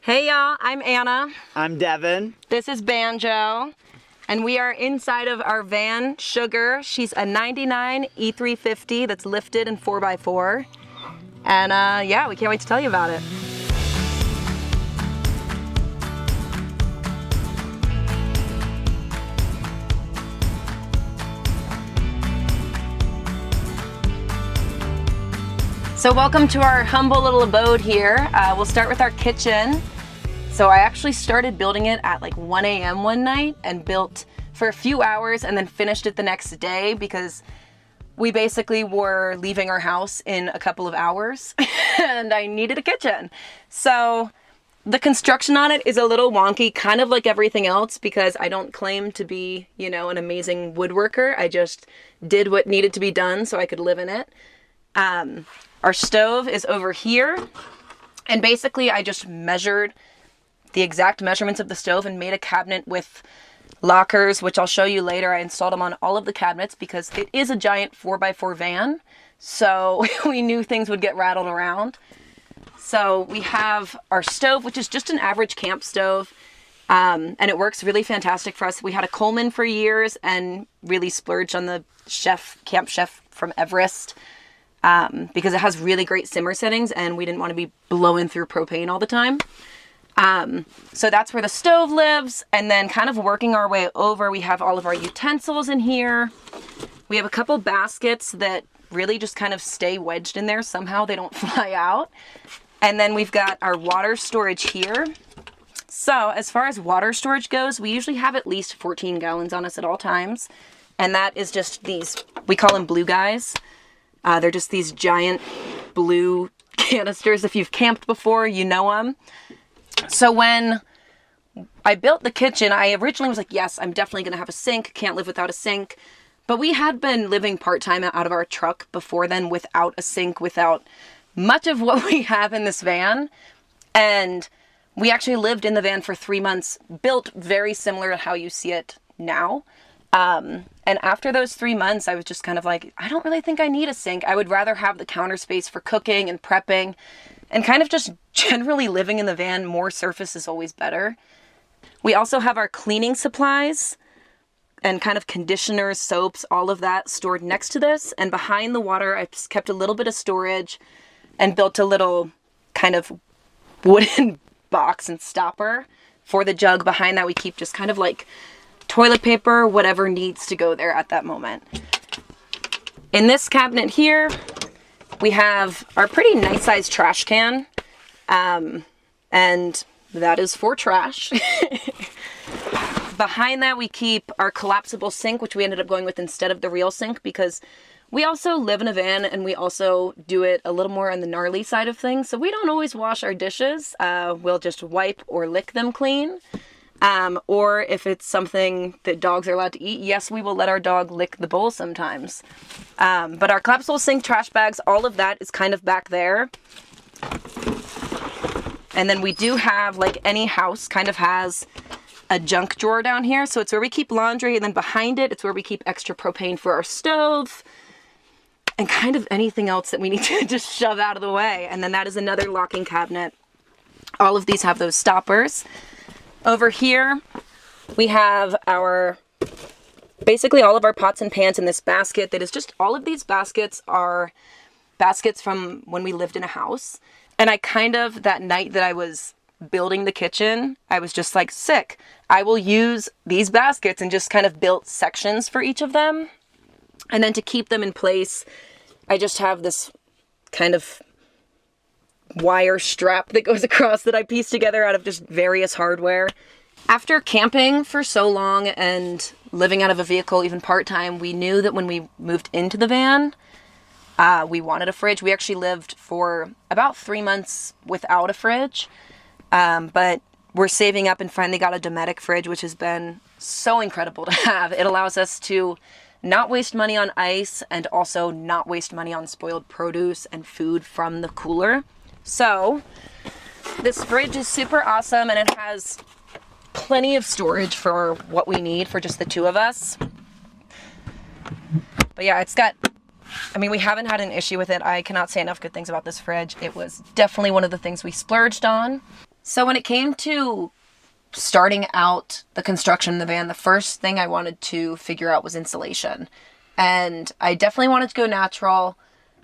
Hey y'all, I'm Anna. I'm Devin. This is Banjo. And we are inside of our van, Sugar. She's a 99 E-350 that's lifted in 4x4. And yeah, we can't wait to tell you about it. So welcome to our humble little abode here. We'll start with our kitchen. So I actually started building it at like 1 a.m. one night and built for a few hours and then finished it the next day because we basically were leaving our house in a couple of hours and I needed a kitchen. So the construction on it is a little wonky, kind of like everything else, because I don't claim to be, you know, an amazing woodworker. I just did what needed to be done so I could live in it. Our stove is over here, and basically I just measured the exact measurements of the stove and made a cabinet with lockers, which I'll show you later. I installed them on all of the cabinets because it is a giant 4x4 van, so we knew things would get rattled around. So we have our stove, which is just an average camp stove, and it works really fantastic for us. We had a Coleman for years and really splurged on the Camp Chef from Everest. Because it has really great simmer settings and we didn't want to be blowing through propane all the time. So that's where the stove lives. And then kind of working our way over, we have all of our utensils in here. We have a couple baskets that really just kind of stay wedged in there. Somehow they don't fly out. And then we've got our water storage here. So as far as water storage goes, we usually have at least 14 gallons on us at all times. And that is just these, we call them blue guys. They're just these giant blue canisters. If you've camped before, you know them. So when I built the kitchen, I originally was like, yes, I'm definitely going to have a sink. Can't live without a sink. But we had been living part-time out of our truck before then without a sink, without much of what we have in this van. And we actually lived in the van for 3 months, built very similar to how you see it now. And after those 3 months, I was just kind of like, I don't really think I need a sink. I would rather have the counter space for cooking and prepping and kind of just generally living in the van. More surface is always better. We also have our cleaning supplies and kind of conditioners, soaps, all of that stored next to this. And behind the water, I've just kept a little bit of storage and built a little kind of wooden box and stopper for the jug. Behind that, we keep just kind of like toilet paper, whatever needs to go there at that moment. In this cabinet here, we have our pretty nice sized trash can, and that is for trash. Behind that, we keep our collapsible sink, which we ended up going with instead of the real sink because we also live in a van and we also do it a little more on the gnarly side of things. So we don't always wash our dishes. We'll just wipe or lick them clean. Or if it's something that dogs are allowed to eat, yes, we will let our dog lick the bowl sometimes. But our collapsible sink, trash bags, all of that is kind of back there. And then we do have, like any house kind of has a junk drawer down here. So it's where we keep laundry, and then behind it, it's where we keep extra propane for our stove and kind of anything else that we need to just shove out of the way. And then that is another locking cabinet. All of these have those stoppers. Over here, we have basically all of our pots and pans in this basket that is just, all of these baskets are baskets from when we lived in a house. And I kind of, that night that I was building the kitchen, I was just like, sick. I will use these baskets and just kind of built sections for each of them. And then to keep them in place, I just have this kind of wire strap that goes across that I pieced together out of just various hardware. After camping for so long and living out of a vehicle, even part-time, we knew that when we moved into the van, we wanted a fridge. We actually lived for about 3 months without a fridge, but we're saving up and finally got a Dometic fridge, which has been so incredible to have. It allows us to not waste money on ice and also not waste money on spoiled produce and food from the cooler. So this fridge is super awesome and it has plenty of storage for what we need for just the two of us. But yeah, it's got, I mean, we haven't had an issue with it. I cannot say enough good things about this fridge. It was definitely one of the things we splurged on. So when it came to starting out the construction of the van, the first thing I wanted to figure out was insulation. And I definitely wanted to go natural,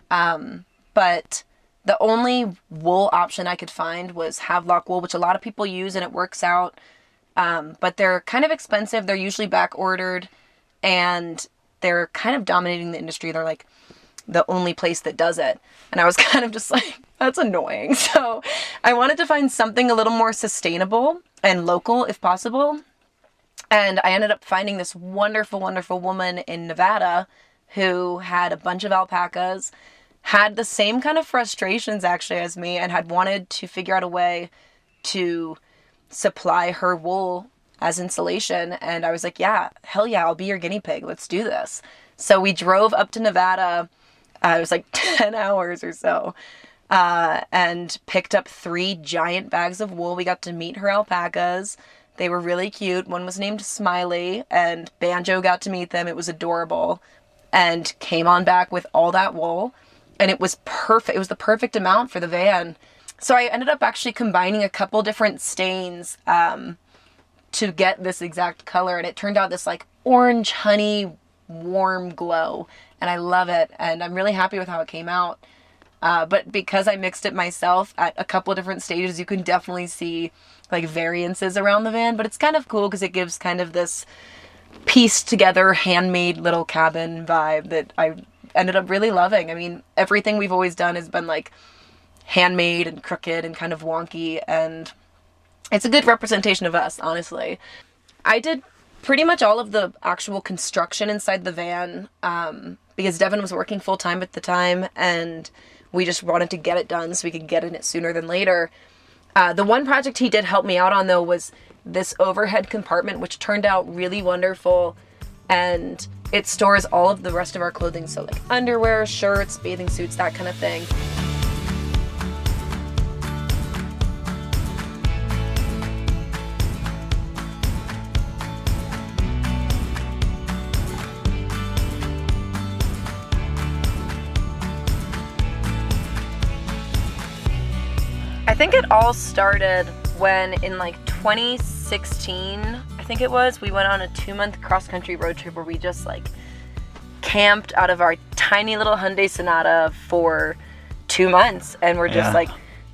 but the only wool option I could find was Havelock wool, which a lot of people use and it works out. But they're kind of expensive. They're usually back ordered and they're kind of dominating the industry. They're like the only place that does it. And I was kind of just like, that's annoying. So I wanted to find something a little more sustainable and local if possible. And I ended up finding this wonderful, wonderful woman in Nevada who had a bunch of alpacas, had the same kind of frustrations actually as me, and had wanted to figure out a way to supply her wool as insulation. And I was like, yeah, hell yeah, I'll be your guinea pig. Let's do this. So we drove up to Nevada. It was like 10 hours or so. And picked up 3 giant bags of wool. We got to meet her alpacas. They were really cute. One was named Smiley, and Banjo got to meet them. It was adorable. And came on back with all that wool. And it was perfect. It was the perfect amount for the van. So I ended up actually combining a couple different stains to get this exact color. And it turned out this like orange honey warm glow. And I love it. And I'm really happy with how it came out. But because I mixed it myself at a couple of different stages, you can definitely see like variances around the van. But it's kind of cool because it gives kind of this pieced together handmade little cabin vibe that I ended up really loving. I mean, everything we've always done has been like handmade and crooked and kind of wonky, and it's a good representation of us, honestly. I did pretty much all of the actual construction inside the van because Devin was working full-time at the time, and we just wanted to get it done so we could get in it sooner than later. The one project he did help me out on, though, was this overhead compartment, which turned out really wonderful, and it stores all of the rest of our clothing, so like underwear, shirts, bathing suits, that kind of thing. I think it all started when in like 2016, I think it was, we went on a 2-month cross-country road trip where we just like camped out of our tiny little Hyundai Sonata for 2 months, and we're just like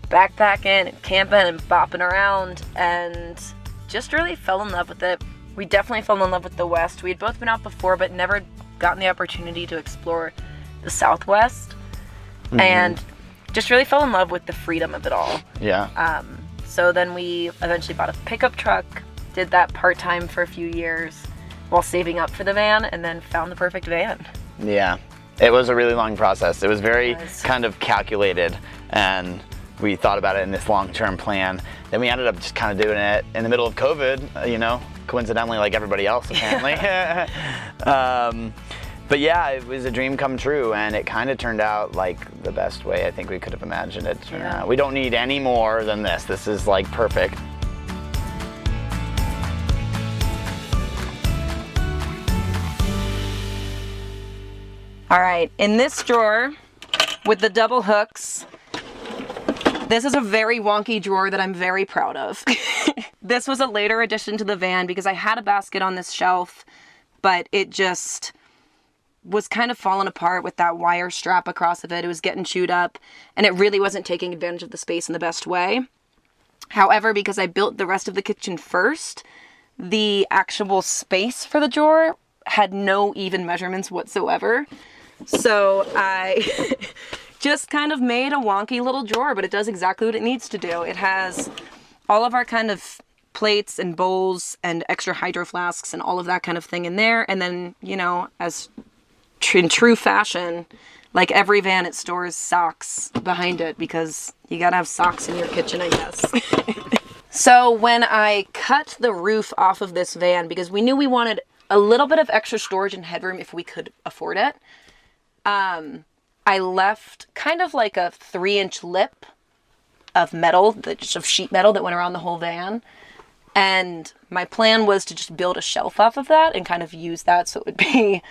backpacking and camping and bopping around, and just really fell in love with it. We definitely fell in love with the West. We had both been out before but never gotten the opportunity to explore the Southwest. And just really fell in love with the freedom of it all. Yeah. So then we eventually bought a pickup truck, did that part-time for a few years while saving up for the van, and then found the perfect van. Yeah. It was a really long process. It was very kind of calculated, and we thought about it in this long-term plan. Then we ended up just kind of doing it in the middle of COVID, you know, coincidentally like everybody else apparently. But yeah, it was a dream come true, and it kind of turned out like the best way I think we could have imagined it to turn out. We don't need any more than this. This is like perfect. All right, in this drawer with the double hooks, this is a very wonky drawer that I'm very proud of. This was a later addition to the van because I had a basket on this shelf, but it just was kind of falling apart with that wire strap across of it. It was getting chewed up, and it really wasn't taking advantage of the space in the best way. However, because I built the rest of the kitchen first, the actual space for the drawer had no even measurements whatsoever. So I just kind of made a wonky little drawer, but it does exactly what it needs to do. It has all of our kind of plates and bowls and extra hydro flasks and all of that kind of thing in there. And then, you know, as in true fashion, like every van, it stores socks behind it because you gotta have socks in your kitchen, I guess. So when I cut the roof off of this van, because we knew we wanted a little bit of extra storage and headroom if we could afford it, I left kind of like a 3-inch lip of metal, just of sheet metal that went around the whole van. And my plan was to just build a shelf off of that and kind of use that so it would be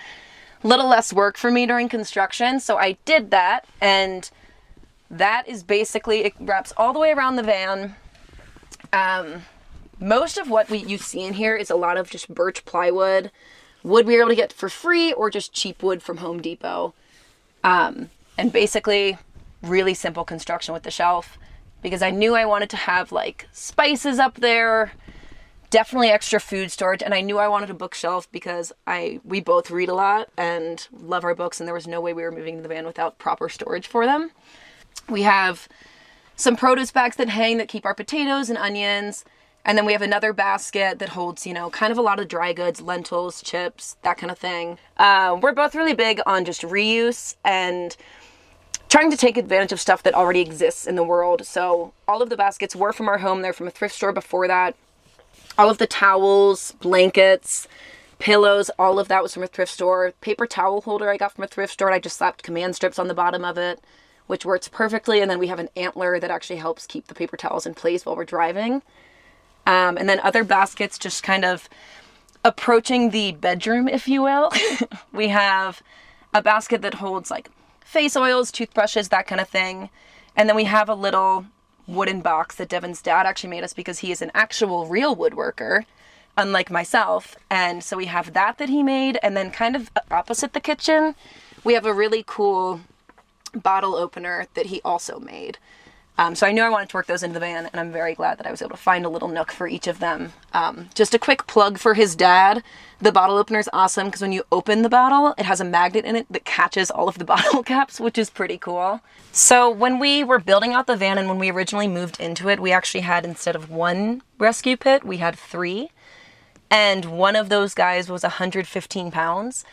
a little less work for me during construction. So I did that, and that is basically, it wraps all the way around the van. Most of what you see in here is a lot of just birch plywood, wood we were able to get for free or just cheap wood from Home Depot. And basically really simple construction with the shelf because I knew I wanted to have like spices up there, definitely extra food storage, and I knew I wanted a bookshelf because we both read a lot and love our books, and there was no way we were moving to the van without proper storage for them. We have some produce bags that hang that keep our potatoes and onions. And then we have another basket that holds, kind of a lot of dry goods, lentils, chips, that kind of thing. We're both really big on just reuse and trying to take advantage of stuff that already exists in the world. So all of the baskets were from our home. They're from a thrift store before that. All of the towels, blankets, pillows, all of that was from a thrift store. Paper towel holder I got from a thrift store, and I just slapped command strips on the bottom of it, which works perfectly. And then we have an antler that actually helps keep the paper towels in place while we're driving. And then other baskets just kind of approaching the bedroom, if you will. We have a basket that holds like face oils, toothbrushes, that kind of thing. And then we have a little wooden box that Devin's dad actually made us because he is an actual real woodworker, unlike myself. And so we have that he made. And then kind of opposite the kitchen, we have a really cool bottle opener that he also made. So I knew I wanted to work those into the van, and I'm very glad that I was able to find a little nook for each of them. Just a quick plug for his dad. The bottle opener is awesome because when you open the bottle, it has a magnet in it that catches all of the bottle caps, which is pretty cool. So when we were building out the van and when we originally moved into it, we actually had, instead of one rescue pit, we had 3. And one of those guys was 115 pounds.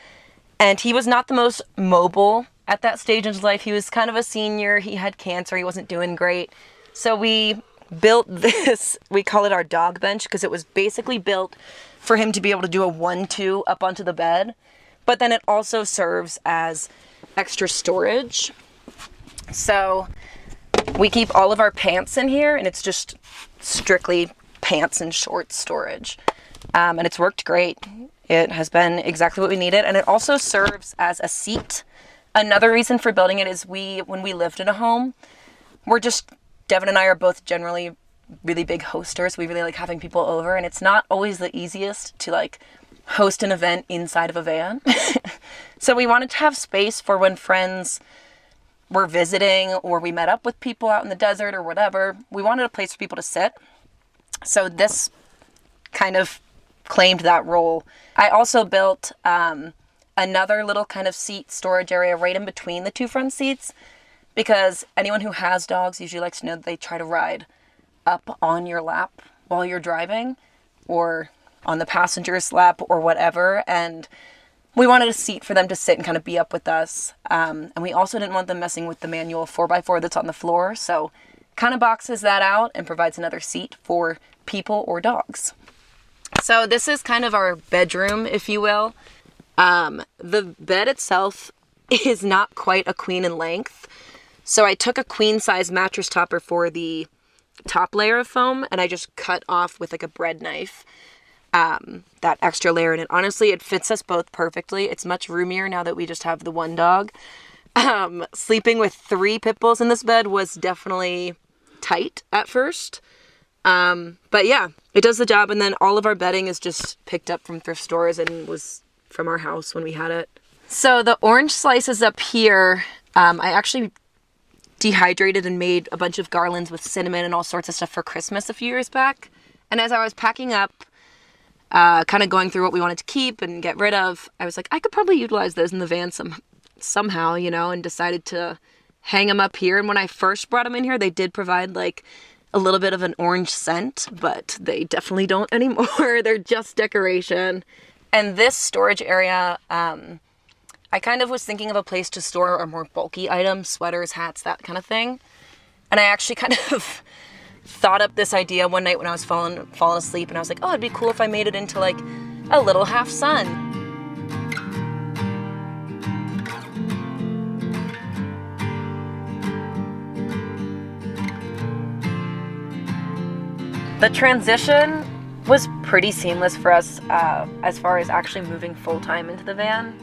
And he was not the most mobile at that stage in his life. He was kind of a senior. He had cancer. He wasn't doing great. So we built this, we call it our dog bench, because it was basically built for him to be able to do a 1-2 up onto the bed. But then it also serves as extra storage. So we keep all of our pants in here, and it's just strictly pants and shorts storage. And it's worked great. It has been exactly what we needed. And it also serves as a seat. Another reason for building it is when we lived in a home, Devin and I are both generally really big hosters. We really like having people over, and it's not always the easiest to like host an event inside of a van. So we wanted to have space for when friends were visiting or we met up with people out in the desert or whatever. We wanted a place for people to sit. So this kind of claimed that role. I also built another little kind of seat storage area right in between the 2 front seats, because anyone who has dogs usually likes to know that they try to ride up on your lap while you're driving or on the passenger's lap or whatever. And we wanted a seat for them to sit and kind of be up with us. And we also didn't want them messing with the manual 4x4 that's on the floor. So kind of boxes that out and provides another seat for people or dogs. So this is kind of our bedroom, if you will. The bed itself is not quite a queen in length. So I took a queen size mattress topper for the top layer of foam, and I just cut off with like a bread knife, that extra layer. And honestly, it fits us both perfectly. It's much roomier now that we just have the one dog. Sleeping with 3 pit bulls in this bed was definitely tight at first. But yeah, it does the job. And then all of our bedding is just picked up from thrift stores and was from our house when we had it. So the orange slices up here, I actually dehydrated and made a bunch of garlands with cinnamon and all sorts of stuff for Christmas a few years back. And as I was packing up, kind of going through what we wanted to keep and get rid of, I was like, I could probably utilize those in the van somehow, and decided to hang them up here. And when I first brought them in here, they did provide like a little bit of an orange scent, but they definitely don't anymore. They're just decoration. And this storage area, I kind of was thinking of a place to store our more bulky items, sweaters, hats, that kind of thing. And I actually kind of thought up this idea one night when I was falling asleep, and I was like, oh, it'd be cool if I made it into like a little half sun. The transition was pretty seamless for us as far as actually moving full-time into the van,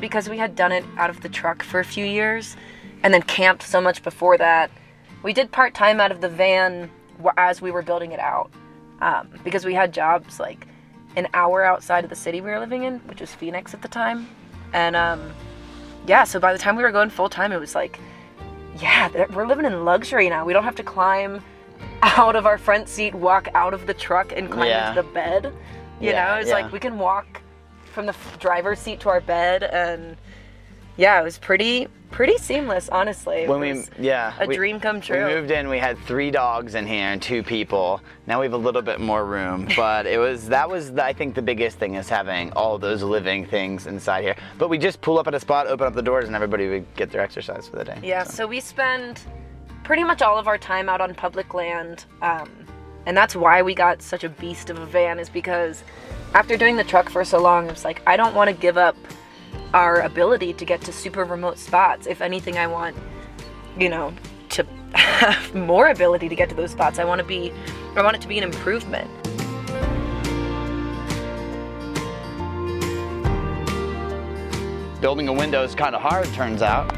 because we had done it out of the truck for a few years and then camped so much before that. We did part-time out of the van as we were building it out, because we had jobs like an hour outside of the city we were living in, which was Phoenix at the time. And yeah, so by the time we were going full time, it was like, yeah, we're living in luxury now. We don't have to climb out of our front seat, walk out of the truck, and climb into the bed. You know, it's like we can walk from the driver's seat to our bed, and yeah, it was pretty seamless, honestly. A dream come true. We moved in, we had 3 dogs in here and 2 people. Now we have a little bit more room, but that was I think the biggest thing, is having all those living things inside here. But we just pull up at a spot, open up the doors, and everybody would get their exercise for the day. Yeah, so we spend pretty much all of our time out on public land, and that's why we got such a beast of a van, is because after doing the truck for so long, it was like, I don't want to give up our ability to get to super remote spots. If anything, I want, you know, to have more ability to get to those spots. I want it to be an improvement. Building a window is kind of hard, turns out,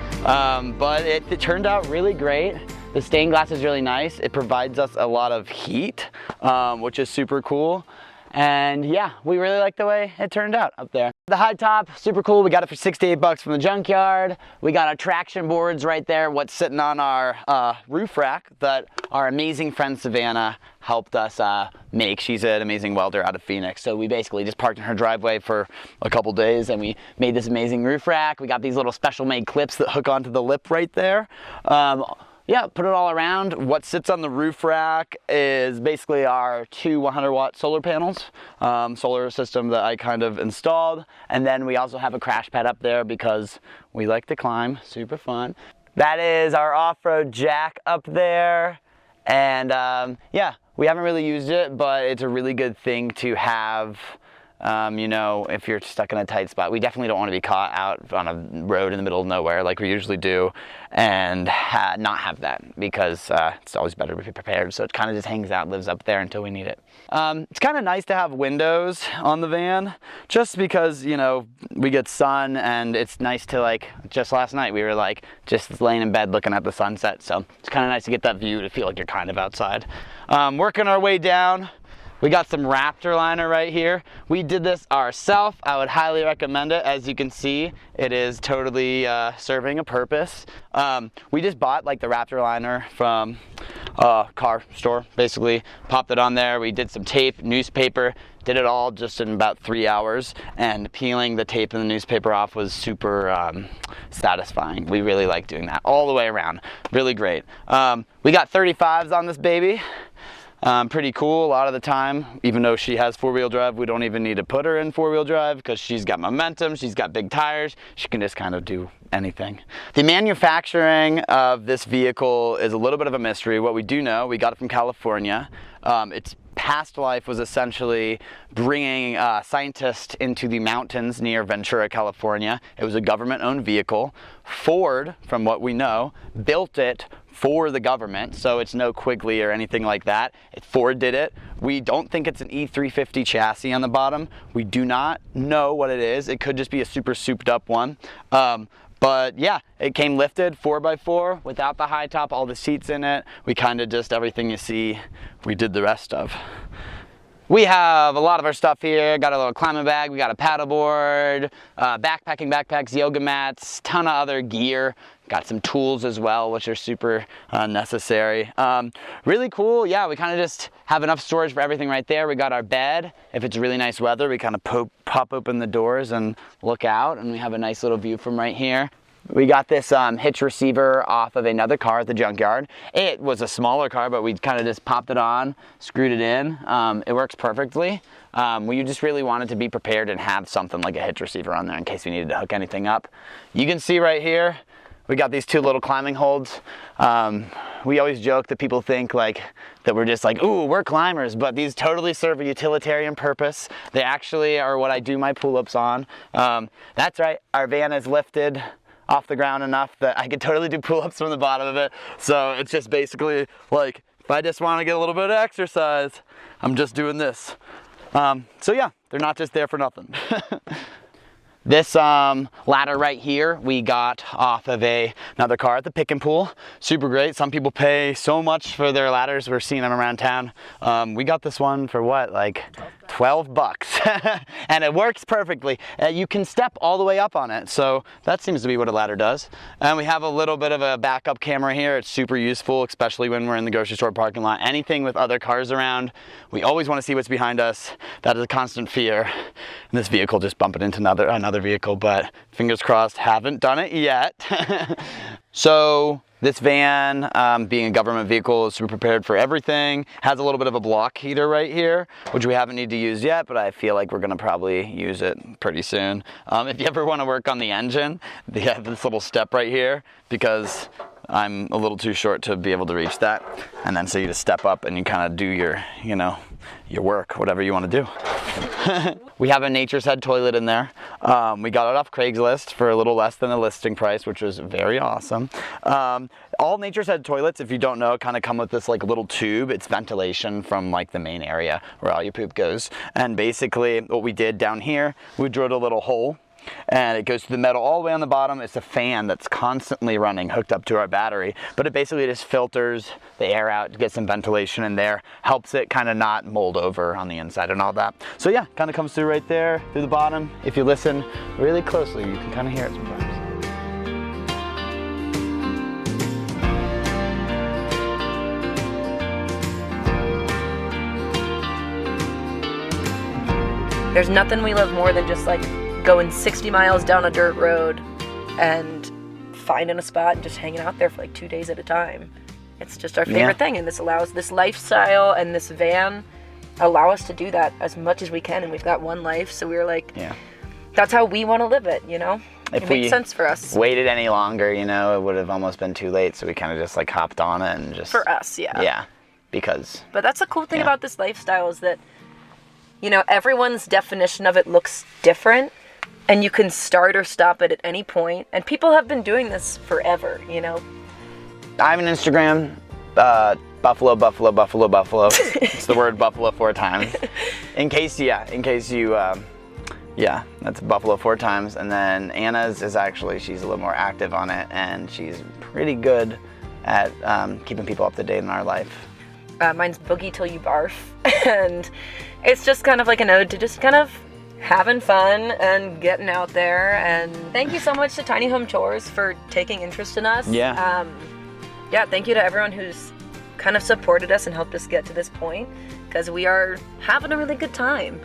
but it turned out really great. The stained glass is really nice. It provides us a lot of heat, which is super cool. And yeah, we really like the way it turned out up there. The high top, super cool. We got it for $68 from the junkyard. We got our traction boards right there, what's sitting on our roof rack that our amazing friend Savannah helped us make. She's an amazing welder out of Phoenix. So we basically just parked in her driveway for a couple days, and we made this amazing roof rack. We got these little special made clips that hook onto the lip right there. Yeah, put it all around. What sits on the roof rack is basically our 2 100-watt solar panels, solar system that I kind of installed. And then we also have a crash pad up there because we like to climb, super fun. That is our off-road jack up there. And yeah, we haven't really used it, but it's a really good thing to have. You know, if you're stuck in a tight spot. We definitely don't want to be caught out on a road in the middle of nowhere like we usually do, and not have that, because it's always better to be prepared. So it kind of just hangs out, lives up there until we need it. It's kind of nice to have windows on the van, just because, you know, we get sun, and it's nice to, like, just last night we were like just laying in bed looking at the sunset. So it's kind of nice to get that view, to feel like you're kind of outside. Working our way down. We got some Raptor liner right here. We did this ourselves. I would highly recommend it. As you can see, it is totally serving a purpose. We just bought like the Raptor liner from a car store, basically. Popped it on there. We did some tape, newspaper, did it all just in about 3 hours. And peeling the tape and the newspaper off was super satisfying. We really like doing that all the way around. Really great. We got 35s on this baby. Pretty cool a lot of the time. Even though she has 4-wheel drive, we don't even need to put her in 4-wheel drive, because she's got momentum, she's got big tires, she can just kind of do anything. The manufacturing of this vehicle is a little bit of a mystery. What we do know, we got it from California. Its past life was essentially bringing scientists into the mountains near Ventura, California. It was a government-owned vehicle. Ford, from what we know, built it for the government, so it's no Quigley or anything like that. Ford did it. We don't think it's an E-350 chassis on the bottom. We do not know what it is. It could just be a super souped up one. But yeah, it came lifted 4x4 without the high top, all the seats in it. We kind of just, everything you see, we did the rest of. We have a lot of our stuff here. Got a little climbing bag, we got a paddleboard, backpacks, yoga mats, ton of other gear. Got some tools as well, which are super necessary. Really cool, yeah, we kind of just have enough storage for everything right there. We got our bed. If it's really nice weather, we kind of pop open the doors and look out, and we have a nice little view from right here. We got this hitch receiver off of another car at the junkyard. It was a smaller car, but we kind of just popped it on, screwed it in. It works perfectly. We just really wanted to be prepared and have something like a hitch receiver on there in case we needed to hook anything up. You can see right here, we got these 2 little climbing holds. We always joke that people think like that we're just like, ooh, we're climbers, but these totally serve a utilitarian purpose. They actually are what I do my pull-ups on. That's right, our van is lifted off the ground enough that I could totally do pull-ups from the bottom of it. So it's just basically like, if I just want to get a little bit of exercise, I'm just doing this. So yeah, they're not just there for nothing. This ladder right here, we got off of another car at the pick and pull. Super great. Some people pay so much for their ladders. We're seeing them around town. We got this one for what, like 12 bucks. And it works perfectly. You can step all the way up on it. So that seems to be what a ladder does. And we have a little bit of a backup camera here. It's super useful, especially when we're in the grocery store parking lot. Anything with other cars around, we always want to see what's behind us. That is a constant fear. And this vehicle just bumping into another vehicle, but fingers crossed, haven't done it yet. So this van, being a government vehicle, is super prepared for everything. Has a little bit of a block heater right here, which we haven't need to use yet, but I feel like we're gonna probably use it pretty soon. If you ever wanna work on the engine, they have this little step right here, because I'm a little too short to be able to reach that. And then so you just step up and you kind of do your, you know, your work, whatever you want to do. We have a Nature's Head toilet in there. We got it off Craigslist for a little less than the listing price, which was very awesome. All Nature's Head toilets, if you don't know, kind of come with this like little tube. It's ventilation from like the main area where all your poop goes. And basically what we did down here, we drilled a little hole, and it goes to the metal all the way on the bottom. It's a fan that's constantly running, hooked up to our battery, but it basically just filters the air out, gets some ventilation in there, helps it kind of not mold over on the inside and all that. So yeah, kind of comes through right there, through the bottom. If you listen really closely, you can kind of hear it sometimes. There's nothing we love more than just like going 60 miles down a dirt road and finding a spot and just hanging out there for like 2 days at a time. It's just our favorite thing, and this lifestyle and this van allow us to do that as much as we can, and we've got one life, so we were like, that's how we want to live it, you know? It makes sense for us. Waited any longer, you know, it would have almost been too late, so we kind of just like hopped on it and just... For us, Yeah, because... But that's the cool thing about this lifestyle is that, you know, everyone's definition of it looks different, and you can start or stop it at any point. And people have been doing this forever, you know? I have an Instagram, buffalo. It's the word buffalo 4 times. In case you, that's buffalo 4 times. And then Anna's is actually, she's a little more active on it, and she's pretty good at keeping people up to date in our life. Mine's Boogie Till You Barf. And it's just kind of like an ode to just kind of having fun and getting out there. And thank you so much to Tiny Home Chores for taking interest in us. Thank you to everyone who's kind of supported us and helped us get to this point, because we are having a really good time.